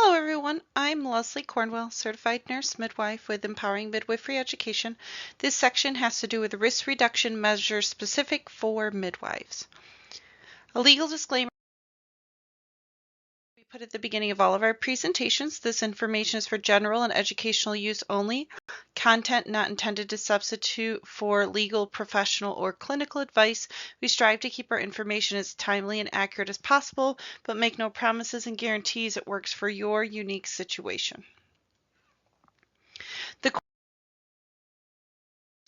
Hello everyone, I'm Leslie Cornwell, Certified Nurse Midwife with Empowering Midwifery Education. This section has to do with risk reduction measures specific for midwives. A legal disclaimer we put at the beginning of all of our presentations. This information is for general and educational use only. Content not intended to substitute for legal, professional, or clinical advice. We strive to keep our information as timely and accurate as possible, but make no promises and guarantees it works for your unique situation. The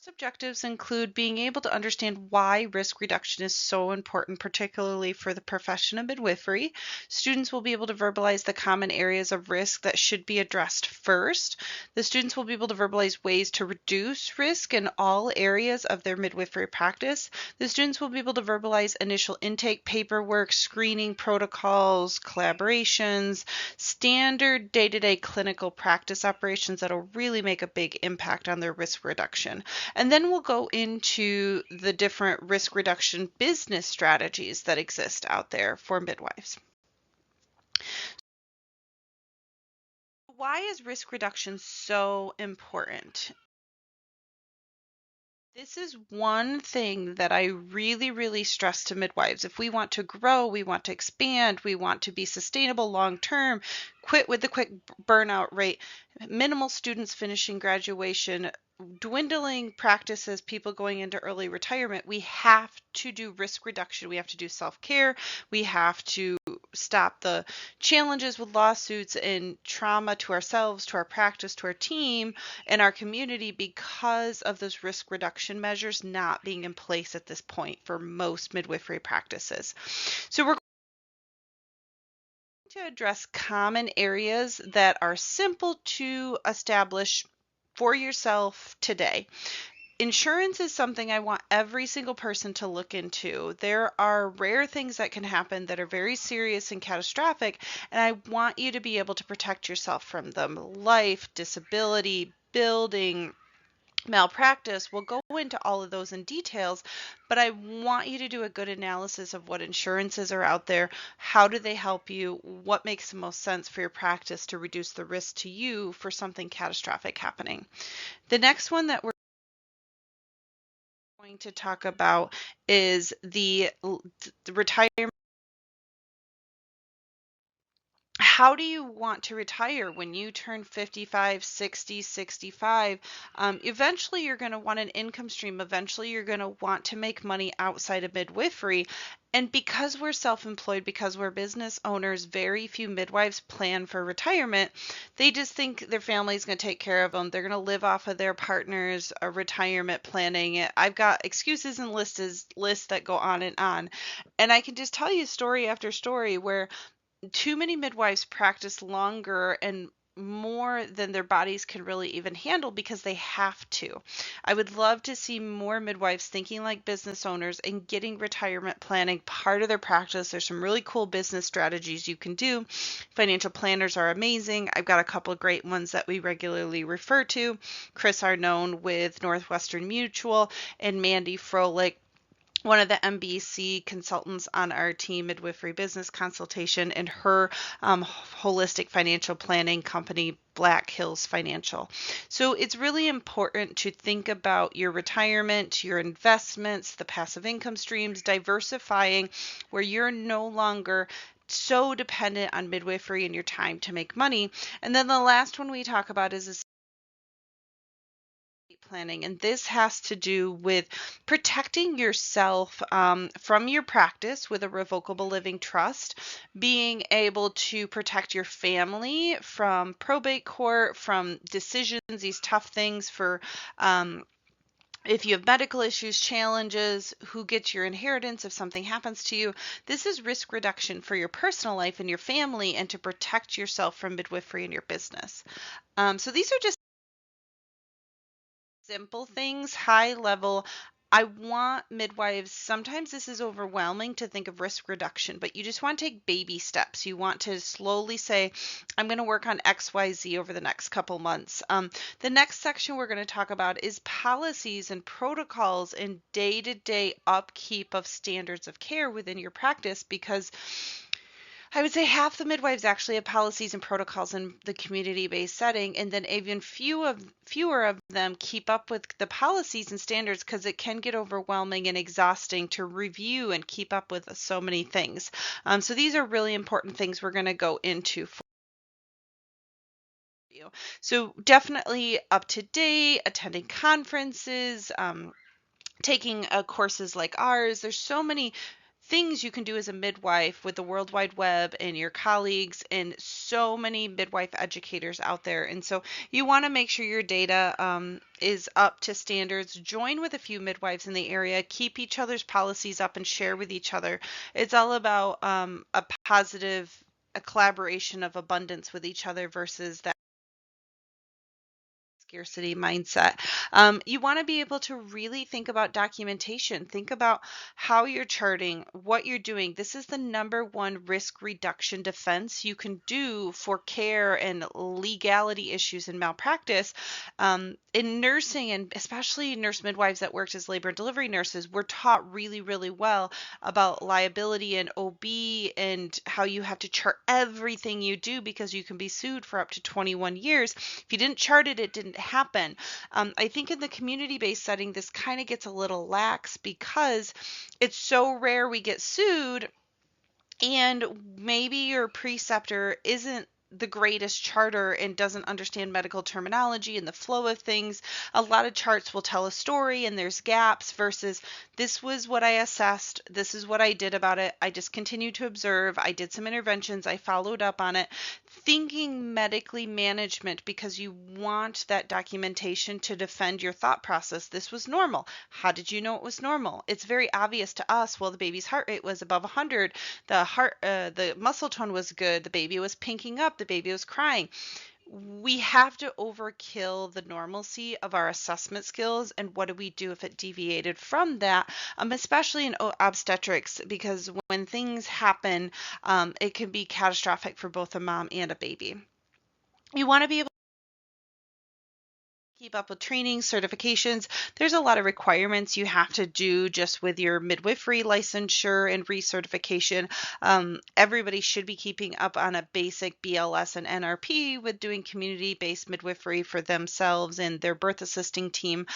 objectives include being able to understand why risk reduction is so important, particularly for the profession of midwifery. Students will be able to verbalize the common areas of risk that should be addressed first. The students will be able to verbalize ways to reduce risk in all areas of their midwifery practice. The students will be able to verbalize initial intake paperwork, screening protocols, collaborations, standard day-to-day clinical practice operations that'll really make a big impact on their risk reduction. And then we'll go into the different risk reduction business strategies that exist out there for midwives. Why is risk reduction so important? This is one thing that I really stress to midwives. If we want to grow, we want to expand, we want to be sustainable long term, quit with the quick burnout rate, minimal students finishing graduation, dwindling practices, people going into early retirement, we have to do risk reduction. We have to do self-care. We have to stop the challenges with lawsuits and trauma to ourselves, to our practice, to our team, and our community because of those risk reduction measures not being in place at this point for most midwifery practices. So we're going to address common areas that are simple to establish for yourself today. Insurance is something I want every single person to look into. There are rare things that can happen that are very serious and catastrophic, and I want you to be able to protect yourself from them. Life, disability, building, malpractice. We'll go into all of those in details, but I want you to do a good analysis of what insurances are out there. How do they help you? What makes the most sense for your practice to reduce the risk to you for something catastrophic happening? The next one that we're going to talk about is the retirement. How do you want to retire when you turn 55, 60, 65? Eventually, you're going to want an income stream. Eventually, you're going to want to make money outside of midwifery. And because we're self-employed, because we're business owners, very few midwives plan for retirement. They just think their family's going to take care of them. They're going to live off of their partner's retirement planning. I've got excuses and lists that go on. And I can just tell you story after story where too many midwives practice longer and more than their bodies can really even handle because they have to. I would love to see more midwives thinking like business owners and getting retirement planning part of their practice. There's some really cool business strategies you can do. Financial planners are amazing. I've got a couple of great ones that we regularly refer to. Chris Arnone with Northwestern Mutual and Mandy Froelich, one of the MBC consultants on our team, Midwifery Business Consultation, and her holistic financial planning company, Black Hills Financial. So it's really important to think about your retirement, your investments, the passive income streams, diversifying where you're no longer so dependent on midwifery and your time to make money. And then the last one we talk about is planning, and this has to do with protecting yourself from your practice with a revocable living trust, being able to protect your family from probate court, from decisions, these tough things for if you have medical issues, challenges, who gets your inheritance if something happens to you. This is risk reduction for your personal life and your family, and to protect yourself from midwifery in your business. So these are just simple things, high level. I want midwives, sometimes this is overwhelming to think of risk reduction, but you just want to take baby steps. You want to slowly say, I'm going to work on XYZ over the next couple months. The next section we're going to talk about is policies and protocols and day-to-day upkeep of standards of care within your practice, because I would say half the midwives actually have policies and protocols in the community-based setting, and then even fewer of them keep up with the policies and standards because it can get overwhelming and exhausting to review and keep up with so many things. So these are really important things we're going to go into for you. So definitely up to date, attending conferences, taking courses like ours. There's so many things you can do as a midwife with the World Wide Web and your colleagues and so many midwife educators out there. And so you want to make sure your data is up to standards. Join with a few midwives in the area, keep each other's policies up and share with each other. It's all about a positive a collaboration of abundance with each other versus that scarcity mindset. You want to be able to really think about documentation. Think about how you're charting, what you're doing. This is the number one risk reduction defense you can do for care and legality issues and malpractice. In nursing, and especially nurse midwives that worked as labor and delivery nurses, we're taught really, really well about liability and OB and how you have to chart everything you do because you can be sued for up to 21 years. If you didn't chart it, it didn't happen. I think in the community-based setting, this kind of gets a little lax because it's so rare we get sued, and maybe your preceptor isn't the greatest charter and doesn't understand medical terminology and the flow of things. A lot of charts will tell a story and there's gaps versus this was what I assessed. This is what I did about it. I just continued to observe. I did some interventions. I followed up on it. Thinking medically management because you want that documentation to defend your thought process. This was normal. How did you know it was normal? It's very obvious to us. Well, the baby's heart rate was above 100. The muscle tone was good. The baby was pinking up. The baby was crying. We have to overkill the normalcy of our assessment skills. And what do we do if it deviated from that? Especially in obstetrics, because when things happen, it can be catastrophic for both a mom and a baby. You want to be able keep up with training, certifications. There's a lot of requirements you have to do just with your midwifery licensure and recertification. Everybody should be keeping up on a basic BLS and NRP with doing community-based midwifery for themselves and their birth assisting team.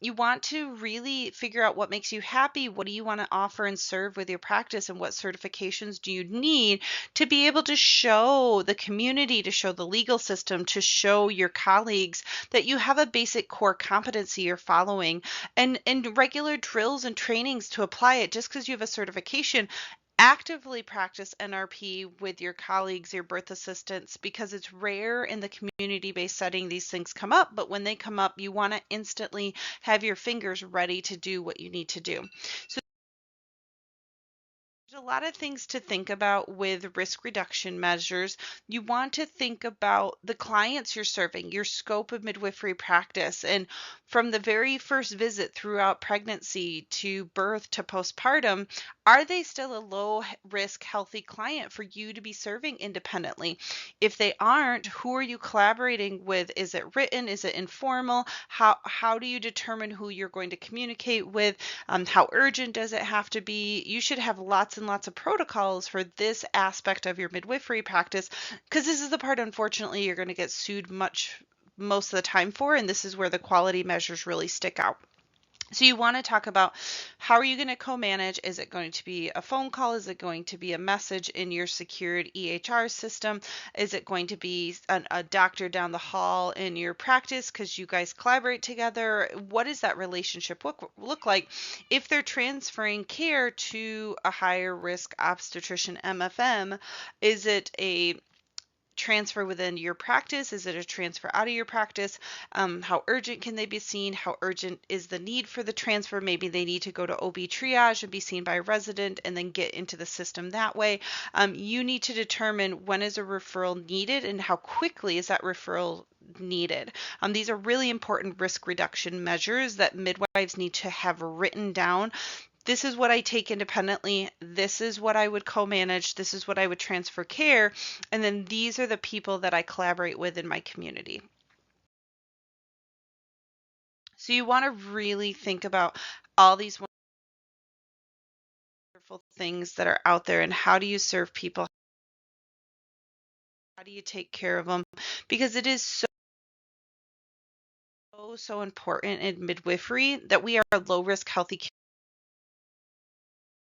You want to really figure out what makes you happy. What do you want to offer and serve with your practice, and what certifications do you need to be able to show the community, to show the legal system, to show your colleagues that you have a basic core competency you're following, and regular drills and trainings to apply it. Just because you have a certification, actively practice NRP with your colleagues, your birth assistants, because it's rare in the community-based setting these things come up, but when they come up, you want to instantly have your fingers ready to do what you need to do. So there's a lot of things to think about with risk reduction measures. You want to think about the clients you're serving, your scope of midwifery practice, and from the very first visit throughout pregnancy to birth to postpartum, are they still a low risk, healthy client for you to be serving independently? If they aren't, who are you collaborating with? Is it written? Is it informal? How do you determine who you're going to communicate with? How urgent does it have to be? You should have lots and lots of protocols for this aspect of your midwifery practice, because this is the part, unfortunately, you're going to get sued most of the time for, and this is where the quality measures really stick out. So you want to talk about how are you going to co-manage? Is it going to be a phone call? Is it going to be a message in your secured EHR system? Is it going to be a doctor down the hall in your practice because you guys collaborate together? What does that relationship look like? If they're transferring care to a higher risk obstetrician MFM, is it a transfer within your practice? Is it a transfer out of your practice? How urgent can they be seen? How urgent is the need for the transfer? Maybe they need to go to OB triage and be seen by a resident and then get into the system that way. You need to determine when is a referral needed and how quickly is that referral needed. These are really important risk reduction measures that midwives need to have written down. This is what I take independently. This is what I would co-manage. This is what I would transfer care. And then these are the people that I collaborate with in my community. So you want to really think about all these wonderful things that are out there and how do you serve people How do you take care of them? Because it is so important in midwifery that we are low risk, healthy care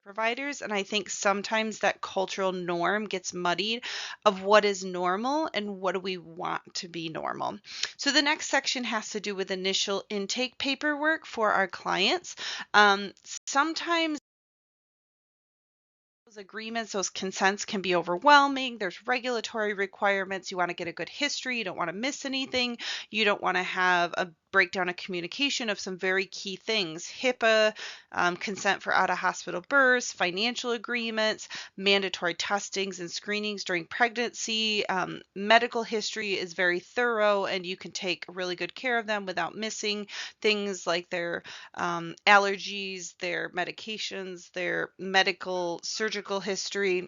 providers. And I think sometimes that cultural norm gets muddied of what is normal and what do we want to be normal. So the next section has to do with initial intake paperwork for our clients. Sometimes those agreements, those consents can be overwhelming. There's regulatory requirements. You want to get a good history. You don't want to miss anything. You don't want to have a breakdown of communication of some very key things: HIPAA, consent for out-of-hospital births, financial agreements, mandatory testings and screenings during pregnancy. Medical history is very thorough, and you can take really good care of them without missing things like their allergies, their medications, their medical surgical history.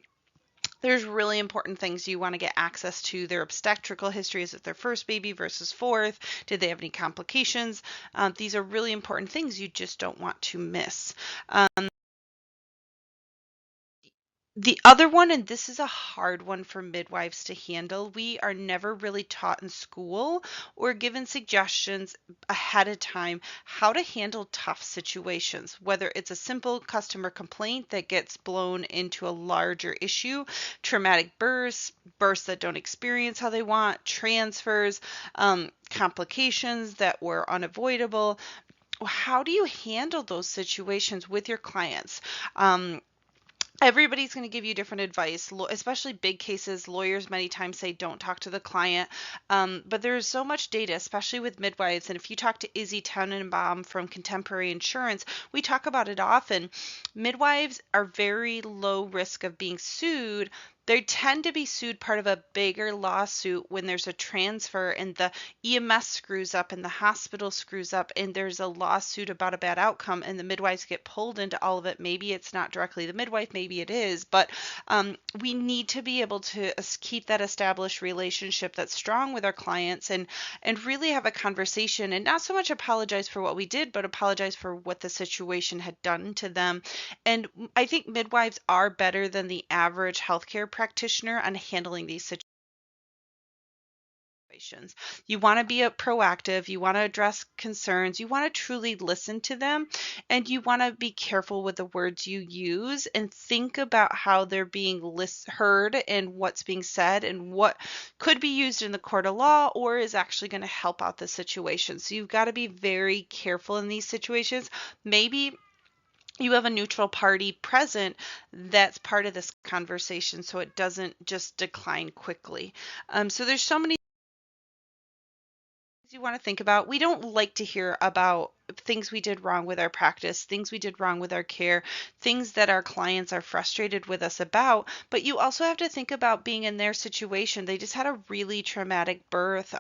There's really important things you want to get access to: their obstetrical history. Is it their first baby versus fourth? Did they have any complications? These are really important things you just don't want to miss. The other one, and this is a hard one for midwives to handle, we are never really taught in school or given suggestions ahead of time how to handle tough situations, whether it's a simple customer complaint that gets blown into a larger issue, traumatic births, births that don't experience how they want, transfers, complications that were unavoidable. How do you handle those situations with your clients? Everybody's going to give you different advice, especially big cases. Lawyers many times say don't talk to the client, but there's so much data, especially with midwives. And if you talk to Izzy Tannenbaum from Contemporary Insurance, we talk about it often. Midwives are very low risk of being sued. They tend to be sued part of a bigger lawsuit when there's a transfer and the EMS screws up and the hospital screws up and there's a lawsuit about a bad outcome and the midwives get pulled into all of it. Maybe it's not directly the midwife, maybe it is, but we need to be able to keep that established relationship that's strong with our clients and really have a conversation and not so much apologize for what we did, but apologize for what the situation had done to them. And I think midwives are better than the average healthcare practitioner on handling these situations. You want to be proactive, you want to address concerns, you want to truly listen to them, and you want to be careful with the words you use and think about how they're being heard and what's being said and what could be used in the court of law or is actually going to help out the situation. So you've got to be very careful in these situations. Maybe you have a neutral party present that's part of this conversation so it doesn't just decline quickly. So there's so many you want to think about. We don't like to hear about things we did wrong with our practice, things we did wrong with our care, things that our clients are frustrated with us about, but you also have to think about being in their situation. They just had a really traumatic birth.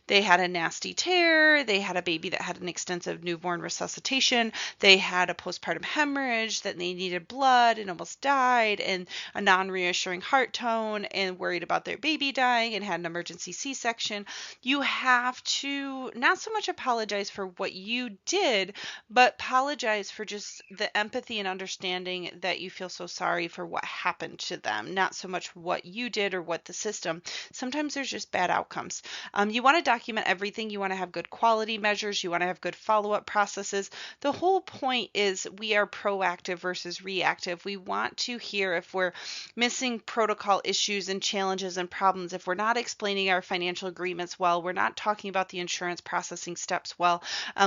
They had a nasty tear. They had a baby that had an extensive newborn resuscitation. They had a postpartum hemorrhage that they needed blood and almost died, and a non-reassuring heart tone, and worried about their baby dying and had an emergency C-section. You have to not so much apologize for what you did, but apologize for just the empathy and understanding that you feel so sorry for what happened to them, not so much what you did or what the system. Sometimes there's just bad outcomes. You want to document everything. You want to have good quality measures. You want to have good follow-up processes. The whole point is we are proactive versus reactive. We want to hear if we're missing protocol issues and challenges and problems, if we're not explaining our financial agreements well, we're not talking about the insurance processing steps well,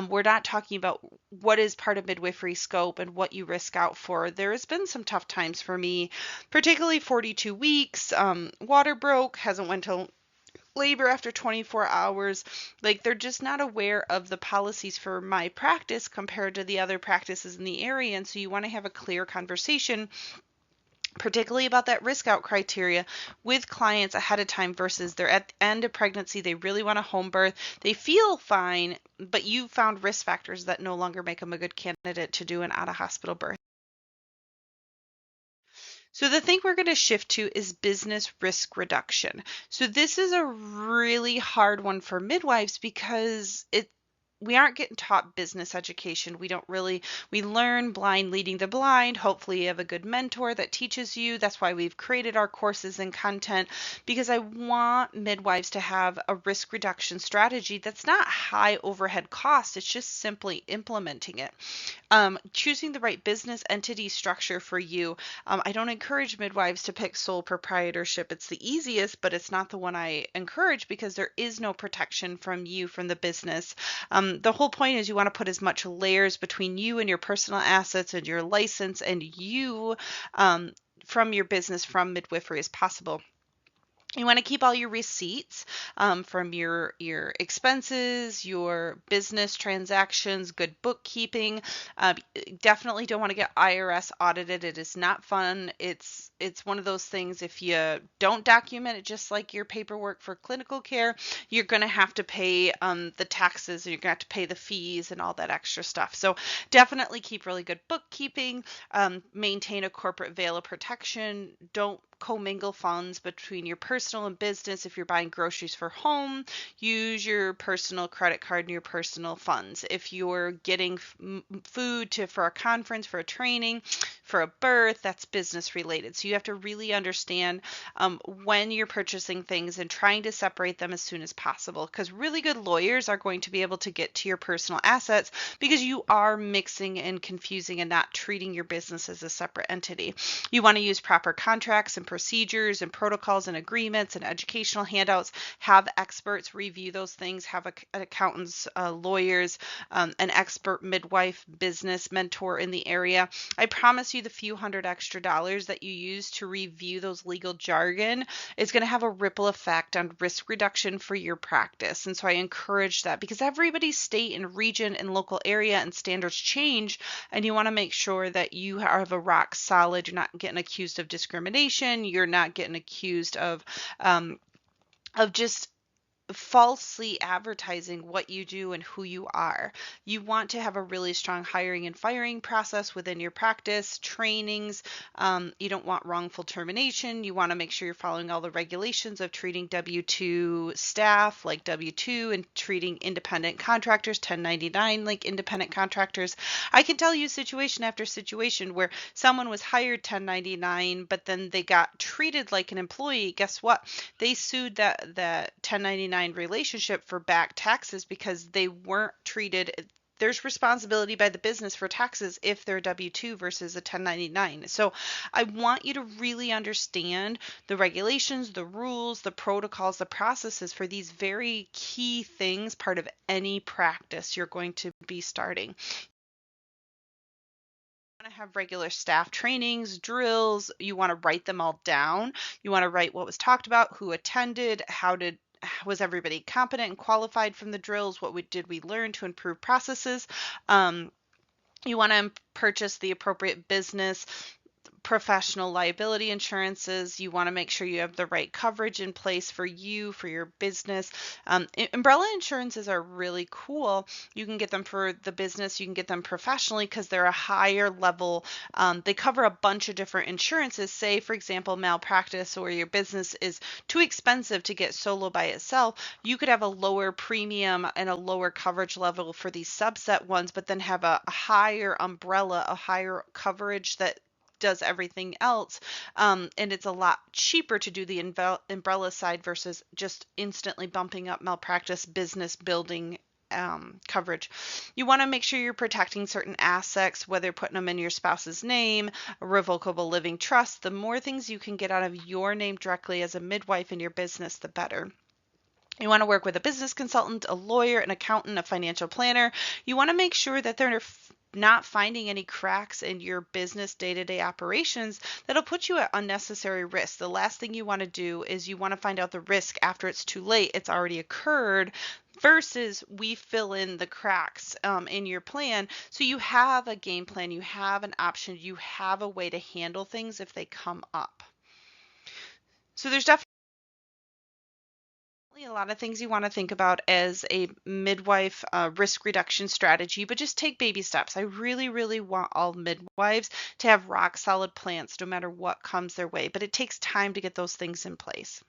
we're not talking about what is part of midwifery scope and what you risk out for. There has been some tough times for me, particularly 42 weeks, water broke, hasn't went to labor after 24 hours. Like, they're just not aware of the policies for my practice compared to the other practices in the area. And so you want to have a clear conversation, particularly about that risk out criteria with clients ahead of time versus they're at the end of pregnancy. They really want a home birth. They feel fine, but you found risk factors that no longer make them a good candidate to do an out-of-hospital birth. So the thing we're going to shift to is business risk reduction. So this is a really hard one for midwives because we aren't getting taught business education. We learn blind leading the blind. Hopefully you have a good mentor that teaches you. That's why we've created our courses and content, because I want midwives to have a risk reduction strategy that's not high overhead cost. It's just simply implementing it. Choosing the right business entity structure for you. I don't encourage midwives to pick sole proprietorship. It's the easiest, but it's not the one I encourage because there is no protection from you from the business. The whole point is you want to put as much layers between you and your personal assets and your license and you from your business, from midwifery, as possible. You want to keep all your receipts from your expenses, your business transactions, good bookkeeping. Definitely don't want to get IRS audited. It is not fun. It's one of those things, if you don't document it, just like your paperwork for clinical care, you're going to have to pay the taxes, and you're going to have to pay the fees and all that extra stuff. So definitely keep really good bookkeeping. Maintain a corporate veil of protection. Don't commingle funds between your personal and business. If you're buying groceries for home, use your personal credit card and your personal funds. If you're getting food for a conference, for a training, for a birth, that's business related. So you have to really understand when you're purchasing things and trying to separate them as soon as possible, because really good lawyers are going to be able to get to your personal assets because you are mixing and confusing and not treating your business as a separate entity. You want to use proper contracts and procedures and protocols and agreements and educational handouts. Have experts review those things. Have accountants, lawyers, an expert midwife business mentor in the area. I promise you the few $100 extra that you use to review those legal jargon is going to have a ripple effect on risk reduction for your practice. And so I encourage that, because everybody's state and region and local area and standards change, and you want to make sure that you have a rock solid. You're not getting accused of discrimination. You're not getting accused of just falsely advertising what you do and who you are. You want to have a really strong hiring and firing process within your practice, trainings. You don't want wrongful termination. You want to make sure you're following all the regulations of treating W-2 staff like W-2 and treating independent contractors, 1099 like independent contractors. I can tell you situation after situation where someone was hired 1099, but then they got treated like an employee. Guess what? They sued that 1099 relationship for back taxes because they weren't treated. There's responsibility by the business for taxes if they're W-2 versus a 1099. So I want you to really understand the regulations, the rules, the protocols, the processes for these very key things, part of any practice you're going to be starting. To have regular staff trainings, drills. You want to write them all down. You want to write what was talked about, who attended, was everybody competent and qualified from the drills, did we learn to improve processes. You want to purchase the appropriate business professional liability insurances. You want to make sure you have the right coverage in place for you, for your business. Umbrella insurances are really cool. You can get them for the business, you can get them professionally because they're a higher level. They cover a bunch of different insurances. Say, for example, malpractice, or your business is too expensive to get solo by itself. You could have a lower premium and a lower coverage level for these subset ones, but then have a higher umbrella, a higher coverage that does everything else, and it's a lot cheaper to do the umbrella side versus just instantly bumping up malpractice business building coverage. You want to make sure you're protecting certain assets, whether putting them in your spouse's name, a revocable living trust. The more things you can get out of your name directly as a midwife in your business, the better. You want to work with a business consultant, a lawyer, an accountant, a financial planner. You want to make sure that they're not finding any cracks in your business day-to-day operations that'll put you at unnecessary risk. The last thing you want to do is you want to find out the risk after it's too late, it's already occurred, versus we fill in the cracks in your plan. So you have a game plan, you have an option, you have a way to handle things if they come up. So there's definitely a lot of things you want to think about as a midwife risk reduction strategy, but just take baby steps. I really, really want all midwives to have rock solid plans no matter what comes their way, but it takes time to get those things in place.